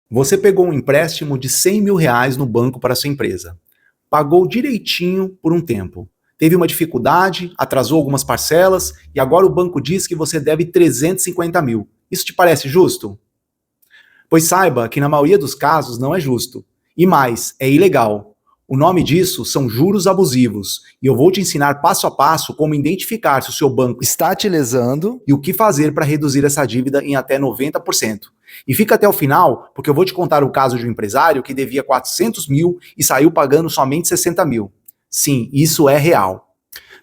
Você pegou um empréstimo de R$ 100.000 no banco para sua empresa. Pagou direitinho por um tempo. Teve uma dificuldade, atrasou algumas parcelas e agora o banco diz que você deve 350 mil. Isso te parece justo? Pois saiba que na maioria dos casos não é justo. E mais, é ilegal. O nome disso são juros abusivos. E eu vou te ensinar passo a passo como identificar se o seu banco está te lesando e o que fazer para reduzir essa dívida em até 90%. E fica até o final, porque eu vou te contar o caso de um empresário que devia 400 mil e saiu pagando somente 60 mil. Sim, isso é real.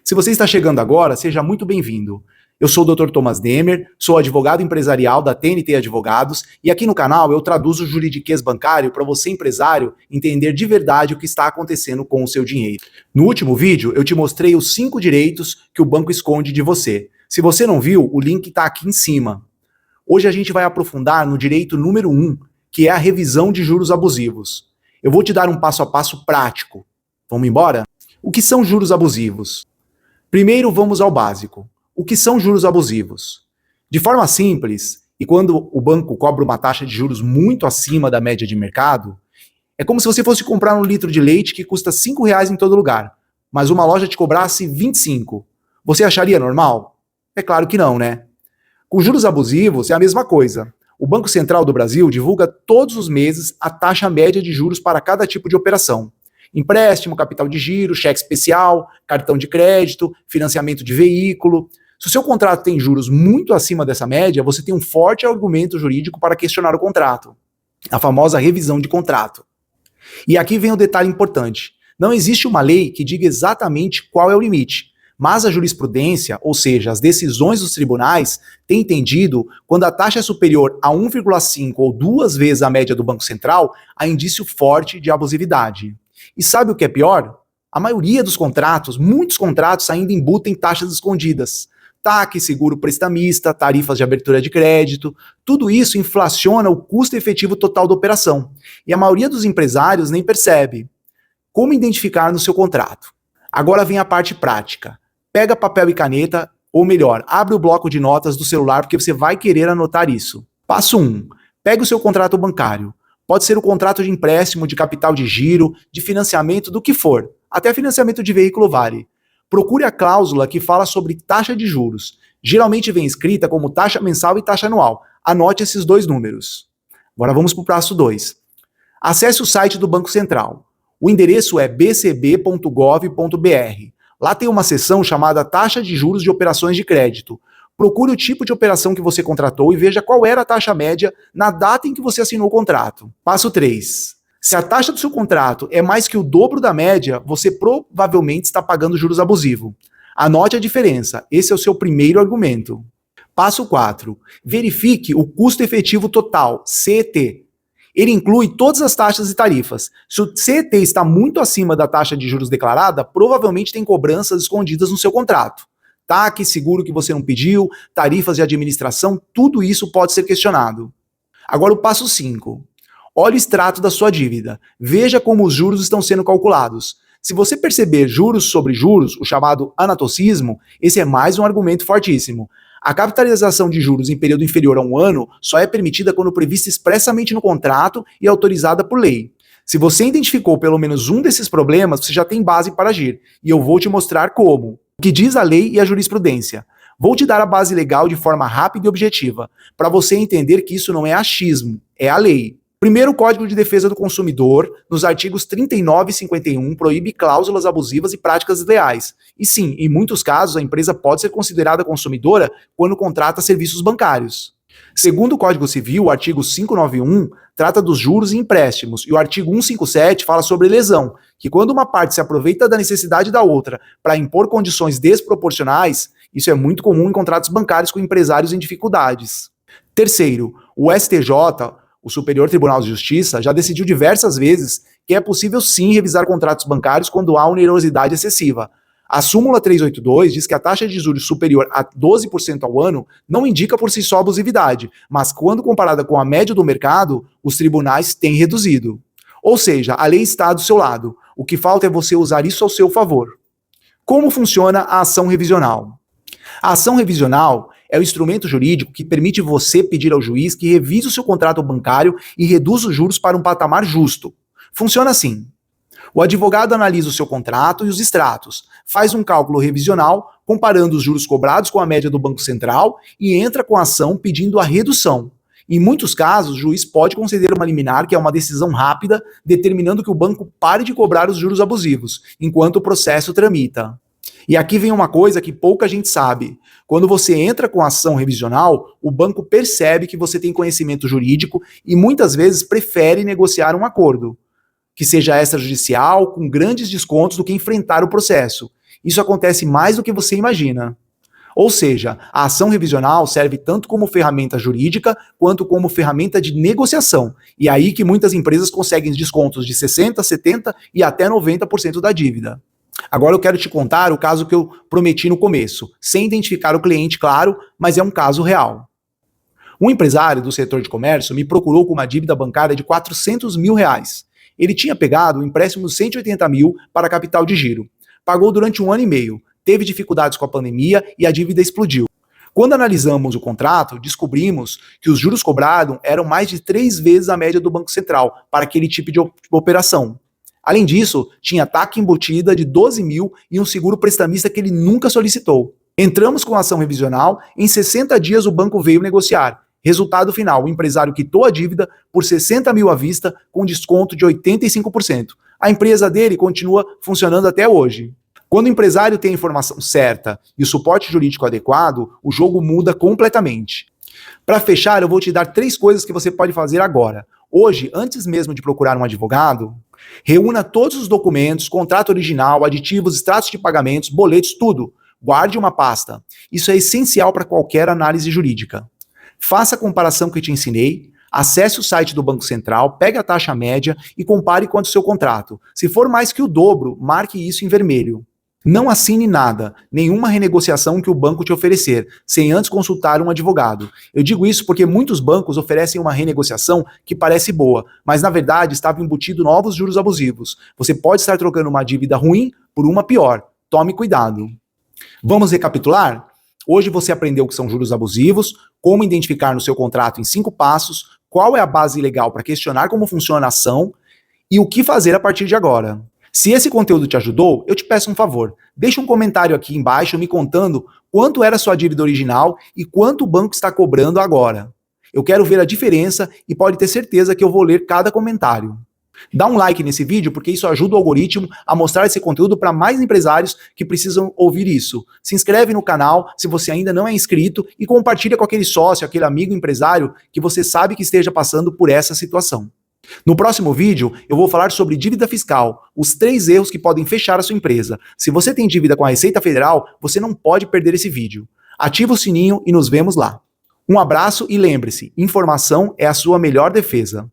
Se você está chegando agora, seja muito bem-vindo. Eu sou o Dr. Thomas Demer, sou advogado empresarial da TNT Advogados e aqui no canal eu traduzo o juridiquês bancário para você, empresário, entender de verdade o que está acontecendo com o seu dinheiro. No último vídeo eu te mostrei os 5 direitos que o banco esconde de você. Se você não viu, o link está aqui em cima. Hoje a gente vai aprofundar no direito número 1, que é a revisão de juros abusivos. Eu vou te dar um passo a passo prático. Vamos embora? O que são juros abusivos? Primeiro vamos ao básico. O que são juros abusivos? De forma simples, e quando o banco cobra uma taxa de juros muito acima da média de mercado, é como se você fosse comprar um litro de leite que custa R$ 5 em todo lugar, mas uma loja te cobrasse 25. Você acharia normal? É claro que não, né? Com juros abusivos é a mesma coisa. O Banco Central do Brasil divulga todos os meses a taxa média de juros para cada tipo de operação. Empréstimo, capital de giro, cheque especial, cartão de crédito, financiamento de veículo. Se o seu contrato tem juros muito acima dessa média, você tem um forte argumento jurídico para questionar o contrato. A famosa revisão de contrato. E aqui vem o detalhe importante. Não existe uma lei que diga exatamente qual é o limite, mas a jurisprudência, ou seja, as decisões dos tribunais, tem entendido quando a taxa é superior a 1,5 ou 2 vezes a média do Banco Central, há indício forte de abusividade. E sabe o que é pior? A maioria dos contratos, muitos contratos ainda embutem taxas escondidas. TAC, seguro prestamista, tarifas de abertura de crédito, tudo isso inflaciona o custo efetivo total da operação. E a maioria dos empresários nem percebe. Como identificar no seu contrato? Agora vem a parte prática. Pega papel e caneta, ou melhor, abre o bloco de notas do celular porque você vai querer anotar isso. Passo 1. Pega o seu contrato bancário. Pode ser o contrato de empréstimo, de capital de giro, de financiamento, do que for. Até financiamento de veículo vale. Procure a cláusula que fala sobre taxa de juros. Geralmente vem escrita como taxa mensal e taxa anual. Anote esses 2 números. Agora vamos para o passo 2. Acesse o site do Banco Central. O endereço é bcb.gov.br. Lá tem uma seção chamada Taxa de Juros de Operações de Crédito. Procure o tipo de operação que você contratou e veja qual era a taxa média na data em que você assinou o contrato. Passo 3. Se a taxa do seu contrato é mais que o dobro da média, você provavelmente está pagando juros abusivos. Anote a diferença, esse é o seu primeiro argumento. Passo 4. Verifique o custo efetivo total, CET. Ele inclui todas as taxas e tarifas. Se o CET está muito acima da taxa de juros declarada, provavelmente tem cobranças escondidas no seu contrato. TAC, seguro que você não pediu, tarifas de administração, tudo isso pode ser questionado. Agora o passo 5. Olhe o extrato da sua dívida. Veja como os juros estão sendo calculados. Se você perceber juros sobre juros, o chamado anatocismo, esse é mais um argumento fortíssimo. A capitalização de juros em período inferior a 1 ano só é permitida quando prevista expressamente no contrato e autorizada por lei. Se você identificou pelo menos um desses problemas, você já tem base para agir. E eu vou te mostrar como. O que diz a lei e a jurisprudência. Vou te dar a base legal de forma rápida e objetiva, para você entender que isso não é achismo, é a lei. Primeiro, o Código de Defesa do Consumidor, nos artigos 39 e 51, proíbe cláusulas abusivas e práticas desleais. E sim, em muitos casos, a empresa pode ser considerada consumidora quando contrata serviços bancários. Segundo o Código Civil, o artigo 591 trata dos juros e empréstimos, e o artigo 157 fala sobre lesão, que quando uma parte se aproveita da necessidade da outra para impor condições desproporcionais, isso é muito comum em contratos bancários com empresários em dificuldades. Terceiro, o STJ, o Superior Tribunal de Justiça, já decidiu diversas vezes que é possível sim revisar contratos bancários quando há onerosidade excessiva. A súmula 382 diz que a taxa de juros superior a 12% ao ano não indica por si só abusividade, mas quando comparada com a média do mercado, os tribunais têm reduzido. Ou seja, a lei está do seu lado. O que falta é você usar isso ao seu favor. Como funciona a ação revisional? A ação revisional é o instrumento jurídico que permite você pedir ao juiz que revise o seu contrato bancário e reduza os juros para um patamar justo. Funciona assim. O advogado analisa o seu contrato e os extratos, faz um cálculo revisional, comparando os juros cobrados com a média do Banco Central e entra com a ação pedindo a redução. Em muitos casos, o juiz pode conceder uma liminar, que é uma decisão rápida, determinando que o banco pare de cobrar os juros abusivos, enquanto o processo tramita. E aqui vem uma coisa que pouca gente sabe. Quando você entra com a ação revisional, o banco percebe que você tem conhecimento jurídico e muitas vezes prefere negociar um acordo, que seja extrajudicial, com grandes descontos do que enfrentar o processo. Isso acontece mais do que você imagina. Ou seja, a ação revisional serve tanto como ferramenta jurídica quanto como ferramenta de negociação. E é aí que muitas empresas conseguem descontos de 60%, 70% e até 90% da dívida. Agora eu quero te contar o caso que eu prometi no começo, sem identificar o cliente, claro, mas é um caso real. Um empresário do setor de comércio me procurou com uma dívida bancária de R$400 mil. Ele tinha pegado um empréstimo de 180 mil para capital de giro. Pagou durante 1 ano e meio, teve dificuldades com a pandemia e a dívida explodiu. Quando analisamos o contrato, descobrimos que os juros cobrados eram mais de 3 vezes a média do Banco Central para aquele tipo de operação. Além disso, tinha taxa embutida de 12 mil e um seguro prestamista que ele nunca solicitou. Entramos com a ação revisional, em 60 dias o banco veio negociar. Resultado final, o empresário quitou a dívida por 60 mil à vista, com desconto de 85%. A empresa dele continua funcionando até hoje. Quando o empresário tem a informação certa e o suporte jurídico adequado, o jogo muda completamente. Para fechar, eu vou te dar 3 coisas que você pode fazer agora. Hoje, antes mesmo de procurar um advogado, reúna todos os documentos, contrato original, aditivos, extratos de pagamentos, boletos, tudo. Guarde uma pasta. Isso é essencial para qualquer análise jurídica. Faça a comparação que eu te ensinei, acesse o site do Banco Central, pegue a taxa média e compare quanto o seu contrato. Se for mais que o dobro, marque isso em vermelho. Não assine nada, nenhuma renegociação que o banco te oferecer, sem antes consultar um advogado. Eu digo isso porque muitos bancos oferecem uma renegociação que parece boa, mas na verdade estava embutido novos juros abusivos. Você pode estar trocando uma dívida ruim por uma pior. Tome cuidado. Vamos recapitular? Hoje você aprendeu o que são juros abusivos, como identificar no seu contrato em 5 passos, qual é a base legal para questionar como funciona a ação e o que fazer a partir de agora. Se esse conteúdo te ajudou, eu te peço um favor. Deixa um comentário aqui embaixo me contando quanto era a sua dívida original e quanto o banco está cobrando agora. Eu quero ver a diferença e pode ter certeza que eu vou ler cada comentário. Dá um like nesse vídeo porque isso ajuda o algoritmo a mostrar esse conteúdo para mais empresários que precisam ouvir isso. Se inscreve no canal se você ainda não é inscrito e compartilha com aquele sócio, aquele amigo empresário que você sabe que esteja passando por essa situação. No próximo vídeo, eu vou falar sobre dívida fiscal, os 3 erros que podem fechar a sua empresa. Se você tem dívida com a Receita Federal, você não pode perder esse vídeo. Ativa o sininho e nos vemos lá. Um abraço e lembre-se, informação é a sua melhor defesa.